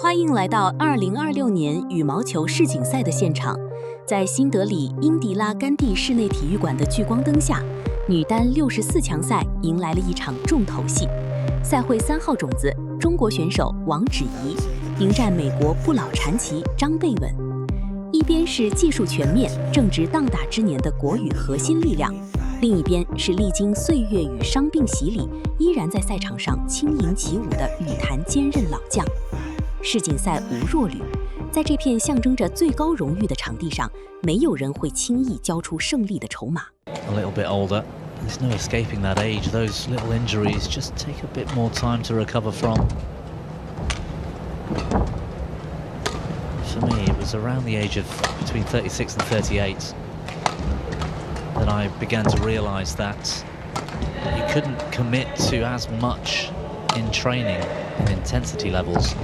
欢迎来到2026年羽毛球世锦赛的现场，在新德里英迪拉甘地室内体育馆的聚光灯下，女单64强赛迎来了一场重头戏。赛会3号种子中国选手王祉怡迎战美国不老传奇张蓓雯。一边是技术全面、正值当打之年的国羽核心力量，另一边是历经岁月与伤病洗礼，依然在赛场上轻盈起舞的羽坛坚韧老将。世锦赛无弱旅，在这片象征着最高荣誉的场地上，没有人会轻易交出胜利的筹码。A little bit older, there's no escaping that age. Those little injuries just take a bit more time to recover from. For me, it was around the age of between 36 and 38 that I began to realise that you couldn't commit to as much in training and intensity levels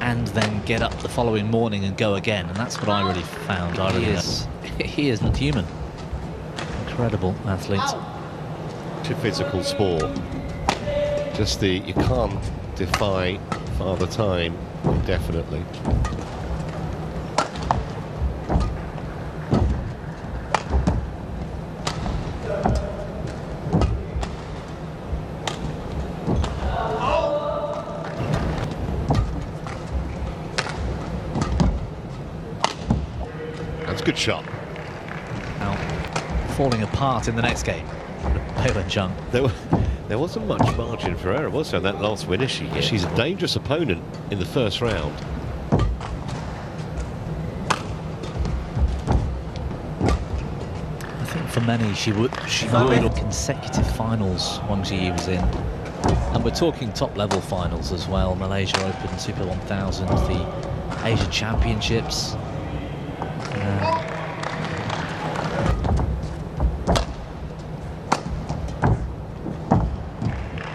and then get up the following morning and go again, and that's what I really found. He is not human. Incredible athlete. It's a physical sport. Just you can't defy Father Time indefinitely. Good shot. Now, falling apart in the next game. Beiwen Zhang. There wasn't much margin for error, was there, in that last winner she hit? She's a dangerous opponent in the first round. I think for many she would consecutive finals Wang Zhi Yi was in. And we're talking top level finals as well. Malaysia Open, Super 1000, the Asia Championships.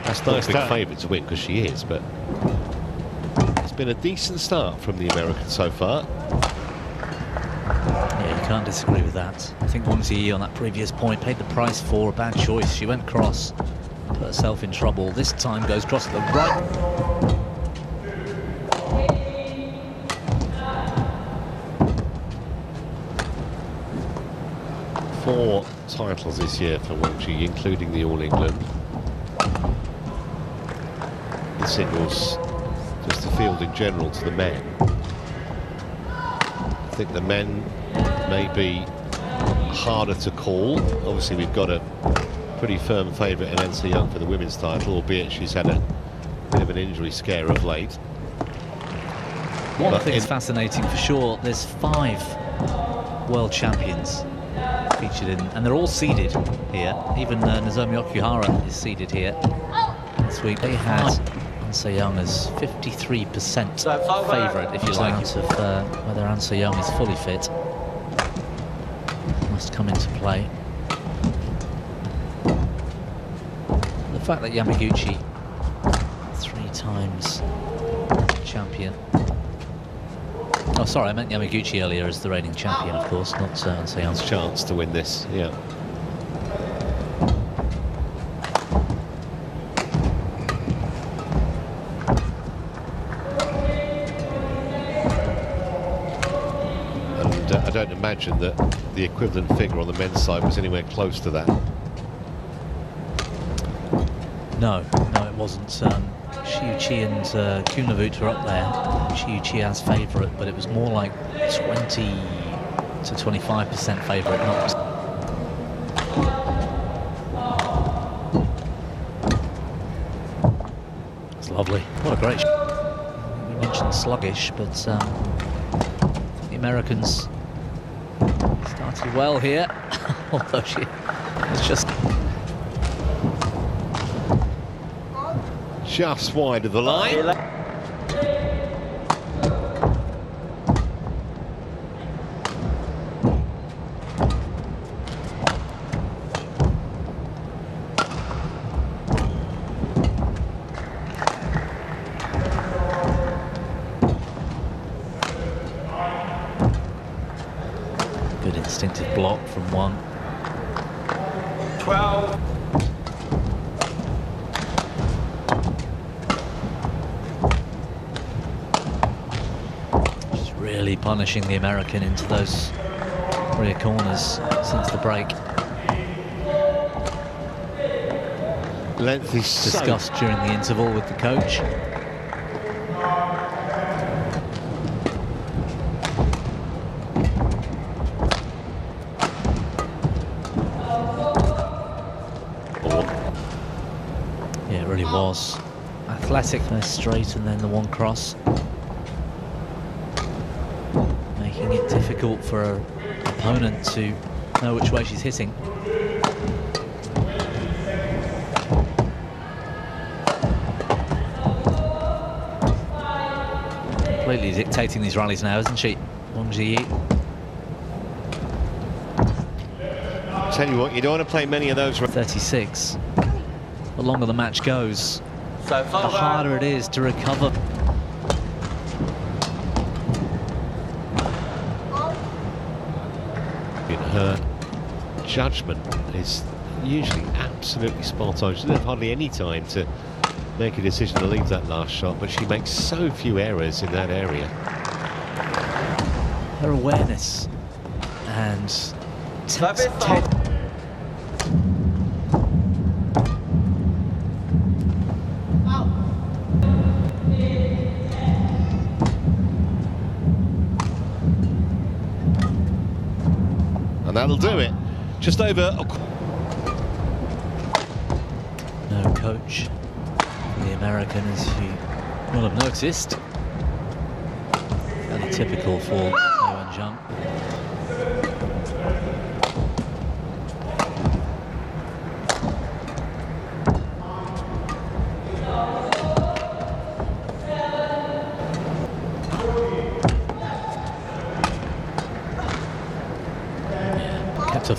That's nice, big favourite to win because she is, but it's been a decent start from the American so far. Yeah, you can't disagree with that. I think Wang Zhi Yi on that previous point paid the price for a bad choice. She went cross, put herself in trouble. This time goes cross at the right. 4 titles this year for Wang Zhi Yi, including the All England. The singles, just the field in general to the men. I think the men may be harder to call. Obviously we've got a pretty firm favourite in An Se Young for the women's title, albeit she's had a bit of an injury scare of late. One thing's fascinating for sure, there's 5 world champions featured in, and they're all seeded here. Even Nozomi Okuhara is seeded here this week. They had An Se Young as 53% favourite, if you like, out of whether An Se Young is fully fit. Must come into play. The fact that Yamaguchi, 3 times champion. Oh, sorry, I meant Yamaguchi earlier as the reigning champion, of course, not An Se Young's chance to win this, yeah. And I don't imagine that the equivalent figure on the men's side was anywhere close to that. No, it wasn't. Shiuchi and Kunlavut were up there. Shiuchi as favourite, but it was more like 20 to 25% favourite. It's lovely. What a great shot. We mentioned sluggish, but the Americans started well here. Although it's just wide of the line. Good instinctive block from Wang. 12. really punishing the American into those rear corners since the break. Length is discussed during the interval with the coach. Yeah, it really was. Athletic, first straight and then the one cross. Making it difficult for her opponent to know which way she's hitting. Completely dictating these rallies now, isn't she, Wang Zhi Yi? Tell you what, you don't want to play many of those. 36. The longer the match goes, the harder it is to recover. Her judgment is usually absolutely spot on. She doesn't have hardly any time to make a decision to leave that last shot, but she makes so few errors in that area. Her awareness and and that'll do it. Just over. No coach. The American, as you will have noticed, fairly typical for Beiwen Zhang. Yeah, kept a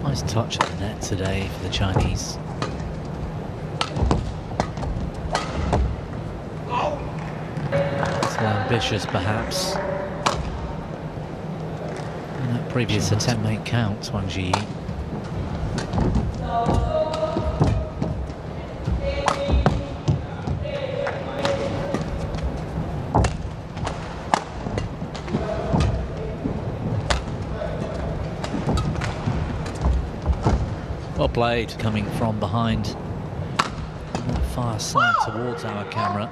nice touch at the net today for the Chinese. So ambitious, perhaps. In that previous attempt, make count, Wang Zhi Yi. Well played, coming from behind on that far side towards our camera.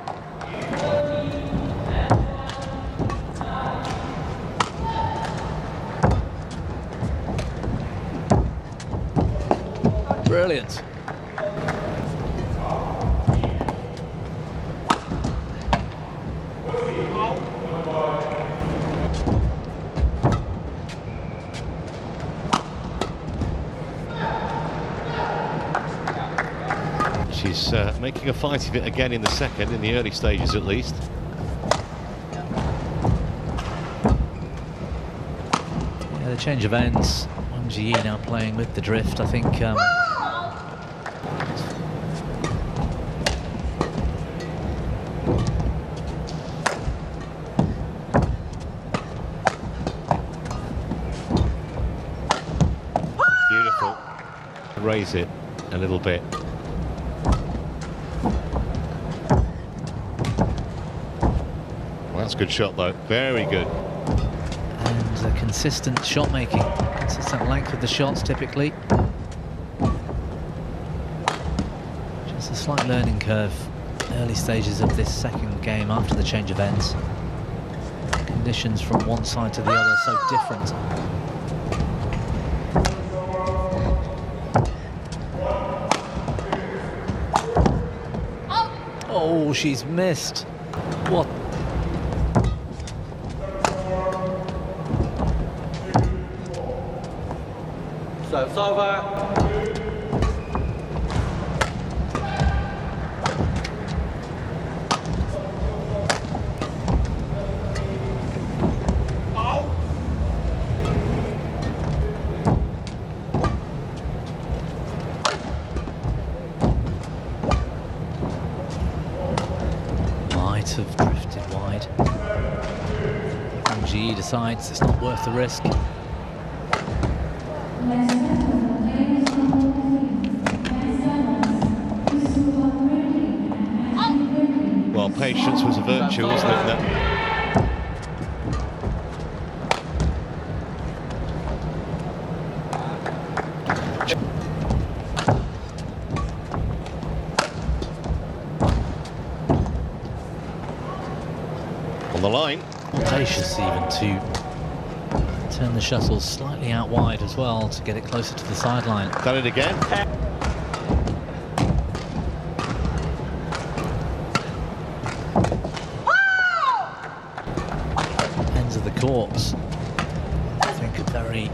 Brilliant. She's making a fight of it again in the second, in the early stages at least. Yeah, the change of ends. Wang Zhi Yi now playing with the drift, I think. Beautiful. Raise it a little bit. That's a good shot though, very good. And a consistent shot making, consistent length of the shots typically. Just a slight learning curve, early stages of this second game after the change of ends. Conditions from one side to the other so different. Oh, she's missed. What? So far. Might have drifted wide. Wang Zhi Yi decides it's not worth the risk. patience was a virtue, wasn't it? On the line. Audacious even to turn the shuttle slightly out wide as well to get it closer to the sideline. Done it again. Ends of the courts. I think a very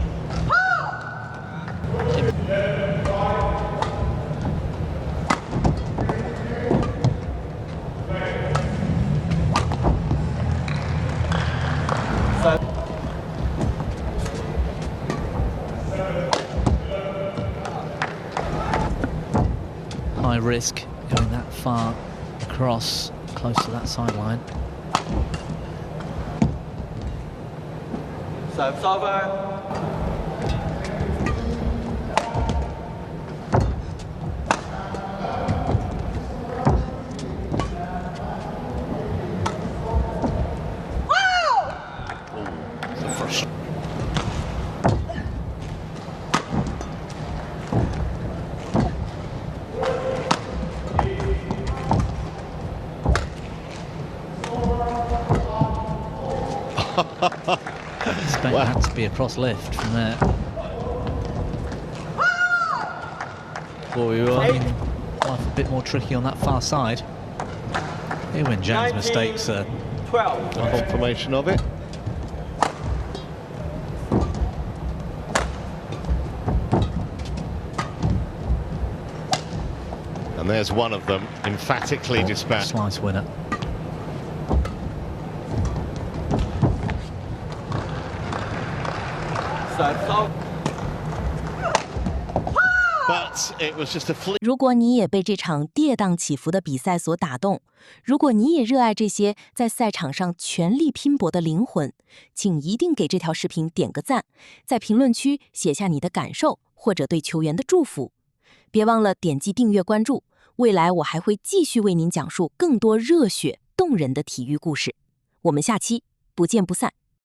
high risk going that far across, close to that sideline. Expect that to be a cross lift from there. Life a bit more tricky on that far side. Beiwen Zhang's mistakes are 12. Confirmation of it. And there's one of them, emphatically dispatched. Slice winner. But it was just a flick. 如果你也被这场跌宕起伏的比赛所打动，如果你也热爱这些在赛场上全力拼搏的灵魂，请一定给这条视频点个赞，在评论区写下你的感受或者对球员的祝福。别忘了点击订阅关注，未来我还会继续为您讲述更多热血动人的体育故事。我们下期不见不散。